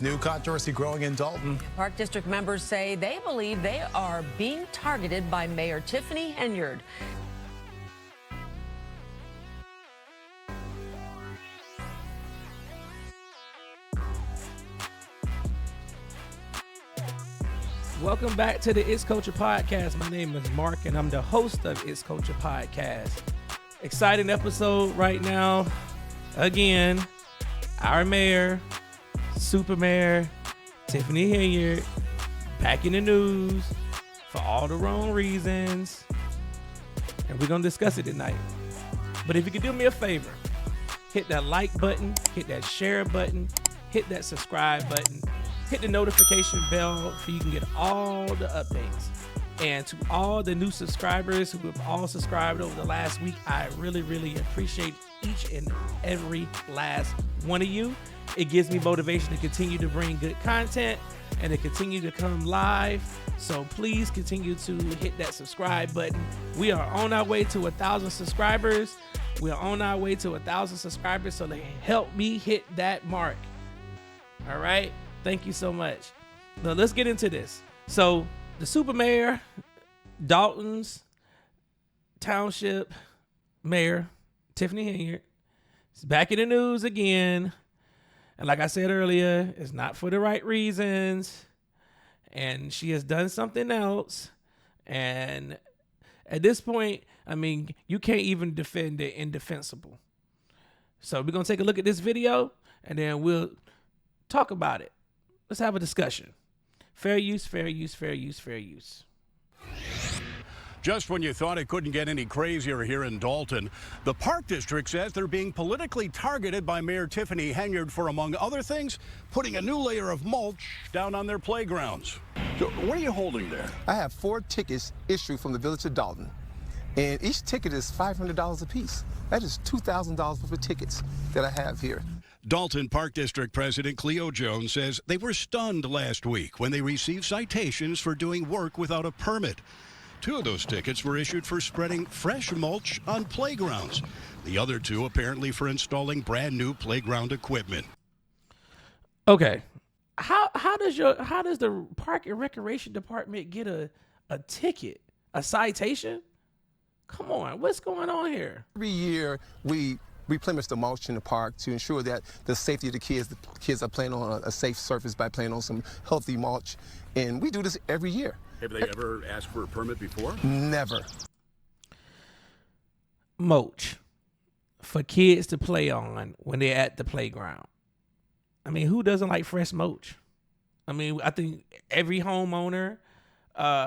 New controversy growing in Dolton. Park District members say they believe they are being targeted by Mayor Tiffany Henyard. Welcome back to the It's Culture Podcast. My name is Mark, and I'm the host of It's Culture Podcast. Exciting episode right now. Again, our mayor, Super Mayor Tiffany Henyard, back in the news for all the wrong reasons, and we're going to discuss it tonight. But if you could do me a favor, hit that like button, hit that share button, hit that subscribe button, hit the notification bell so you can get all the updates. And to all the new subscribers who have all subscribed over the last week, I really, really appreciate each and every last one of you. It gives me motivation to continue to bring good content and to continue to come live. So please continue to hit that subscribe button. We are on our way to 1,000 subscribers. We are on our way to 1,000 subscribers, so they help me hit that mark. All right. Thank you so much. Now let's get into this. So the Super Mayor, Dolton's Township Mayor, Tiffany Henyard, is back in the news again. And like I said earlier, it's not for the right reasons. And she has done something else. And at this point, I mean, you can't even defend the indefensible. So we're going to take a look at this video and then we'll talk about it. Let's have a discussion. Fair use, fair use, fair use, fair use. Just when you thought it couldn't get any crazier here in Dolton, the Park District says they're being politically targeted by Mayor Tiffany Henyard for, among other things, putting a new layer of mulch down on their playgrounds. So what are you holding there? I have 4 tickets issued from the village of Dolton, and each ticket is $500 a piece. That is $2,000 worth of tickets that I have here. Dolton Park District President Cleo Jones says they were stunned last week when they received citations for doing work without a permit. 2 of those tickets were issued for spreading fresh mulch on playgrounds. The other 2 apparently for installing brand new playground equipment. Okay. How does the Park and Recreation Department get a ticket, a citation? Come on, what's going on here? Every year we replenish the mulch in the park to ensure that the safety of the kids are playing on a safe surface by playing on some healthy mulch. And we do this every year. Have they ever asked for a permit before? Never. Mulch for kids to play on when they're at the playground. I mean, who doesn't like fresh mulch? I mean, I think every homeowner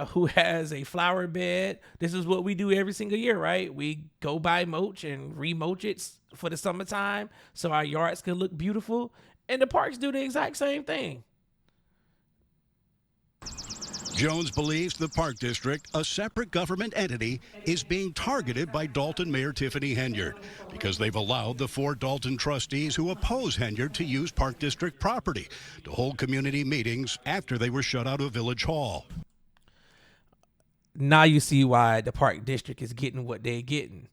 who has a flower bed, this is what we do every single year, right? We go buy mulch and remulch it for the summertime so our yards can look beautiful. And the parks do the exact same thing. Jones believes the Park District, a separate government entity, is being targeted by Dolton Mayor Tiffany Henyard because they've allowed the 4 Dolton trustees who oppose Henyard to use Park District property to hold community meetings after they were shut out of Village Hall. Now you see why the Park District is getting what they're getting,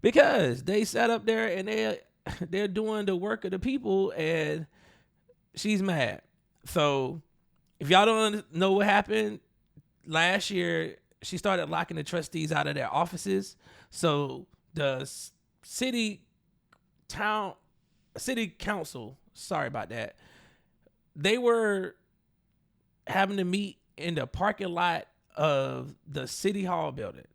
because they sat up there and they're doing the work of the people, and she's mad. So if y'all don't know what happened last year, she started locking the trustees out of their offices. So the city council, sorry about that, they were having to meet in the parking lot of the city hall building.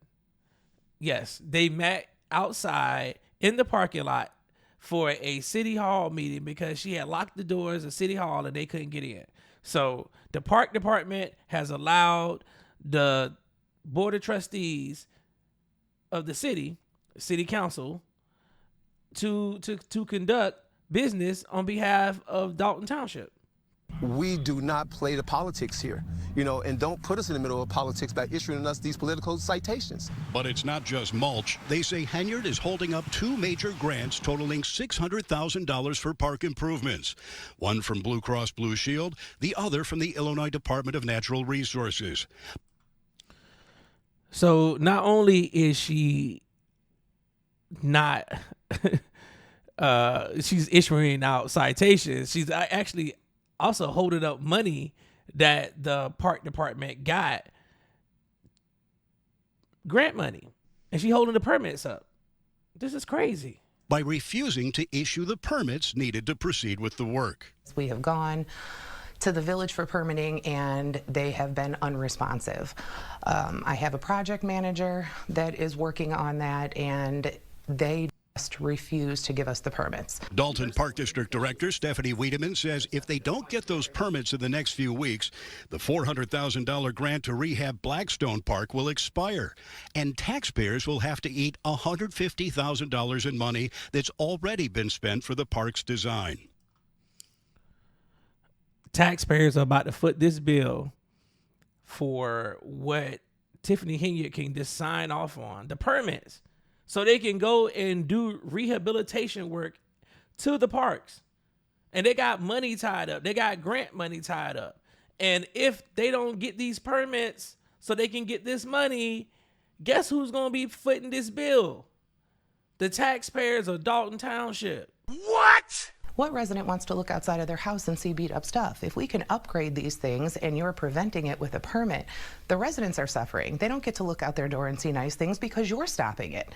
Yes, they met outside in the parking lot for a city hall meeting because she had locked the doors of city hall and they couldn't get in. So the park department has allowed the board of trustees of the city council to conduct business on behalf of Dolton Township. We do not play the politics here, and don't put us in the middle of politics by issuing us these political citations. But it's not just mulch. They say Henyard is holding up 2 major grants totaling $600,000 for park improvements. One from Blue Cross Blue Shield, the other from the Illinois Department of Natural Resources. So not only is she not she's issuing out citations, she's actually also holding up money that the park department got, grant money, and she holding the permits up. This is crazy. By refusing to issue the permits needed to proceed with the work. We have gone to the village for permitting and they have been unresponsive. I have a project manager that is working on that and they just refuse to give us the permits. Dolton Park District Director Stephanie Wiedemann says if they don't get those permits in the next few weeks, the $400,000 grant to rehab Blackstone Park will expire, and taxpayers will have to eat $150,000 in money that's already been spent for the park's design. Taxpayers are about to foot this bill for what Tiffany Henyard can just sign off on, the permits, so they can go and do rehabilitation work to the parks. And they got money tied up. They got grant money tied up. And if they don't get these permits so they can get this money, guess who's going to be footing this bill? The taxpayers of Dolton Township. What? What resident wants to look outside of their house and see beat up stuff? If we can upgrade these things and you're preventing it with a permit, the residents are suffering. They don't get to look out their door and see nice things because you're stopping it.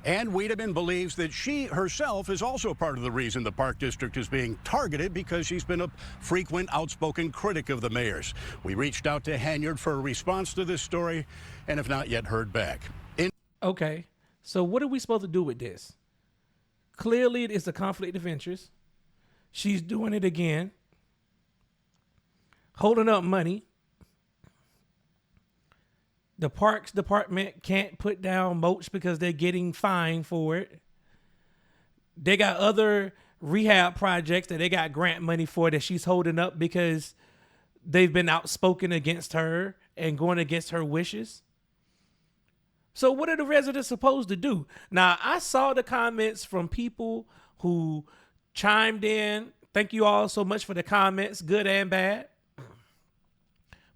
And Wiedemann believes that she herself is also part of the reason the Park District is being targeted, because she's been a frequent outspoken critic of the mayor's. We reached out to Henyard for a response to this story and have not yet heard back. Okay, so what are we supposed to do with this? Clearly, it's a conflict of interest. She's doing it again, holding up money. The parks department can't put down mulch because they're getting fined for it. They got other rehab projects that they got grant money for that she's holding up because they've been outspoken against her and going against her wishes. So what are the residents supposed to do? Now, I saw the comments from people who chimed in. Thank you all so much for the comments, good and bad.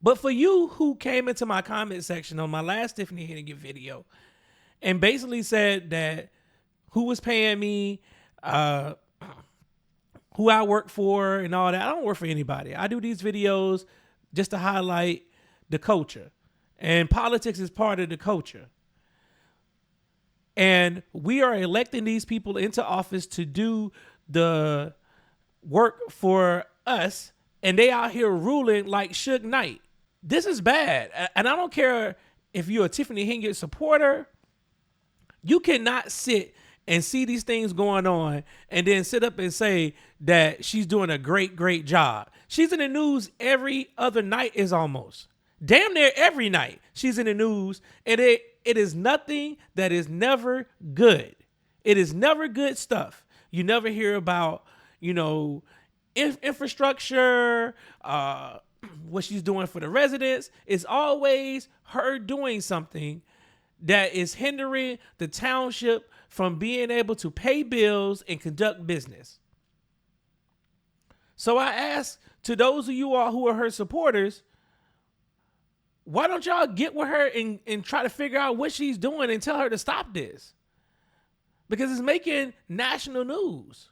But for you who came into my comment section on my last Tiffany Henyard video and basically said that who was paying me, who I work for and all that, I don't work for anybody. I do these videos just to highlight the culture. And politics is part of the culture. And we are electing these people into office to do the work for us, and they out here ruling like Suge Knight. This is bad. And I don't care if you're a Tiffany Henyard supporter. You cannot sit and see these things going on and then sit up and say that she's doing a great, great job. She's in the news every other night, is almost. Damn near every night she's in the news, and it is nothing that is never good. It is never good stuff. You never hear about, infrastructure, what she's doing for the residents. It's always her doing something that is hindering the township from being able to pay bills and conduct business. So I ask to those of you all who are her supporters, why don't y'all get with her and try to figure out what she's doing and tell her to stop this? Because it's making national news.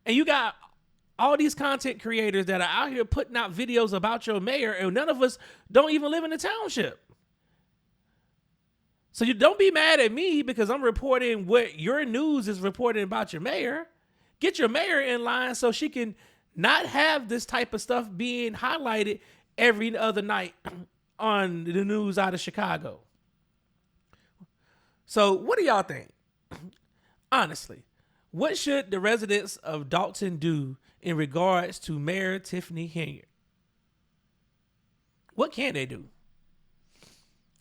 And you got all these content creators that are out here putting out videos about your mayor, and none of us don't even live in the township. So you don't be mad at me because I'm reporting what your news is reporting about your mayor. Get your mayor in line so she can not have this type of stuff being highlighted every other night on the news out of Chicago. So what do y'all think? Honestly, what should the residents of Dolton do in regards to Mayor Tiffany Henyard? What can they do?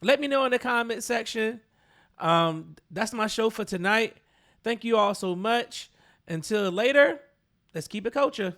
Let me know in the comment section. That's my show for tonight. Thank you all so much. Until later, let's keep it culture.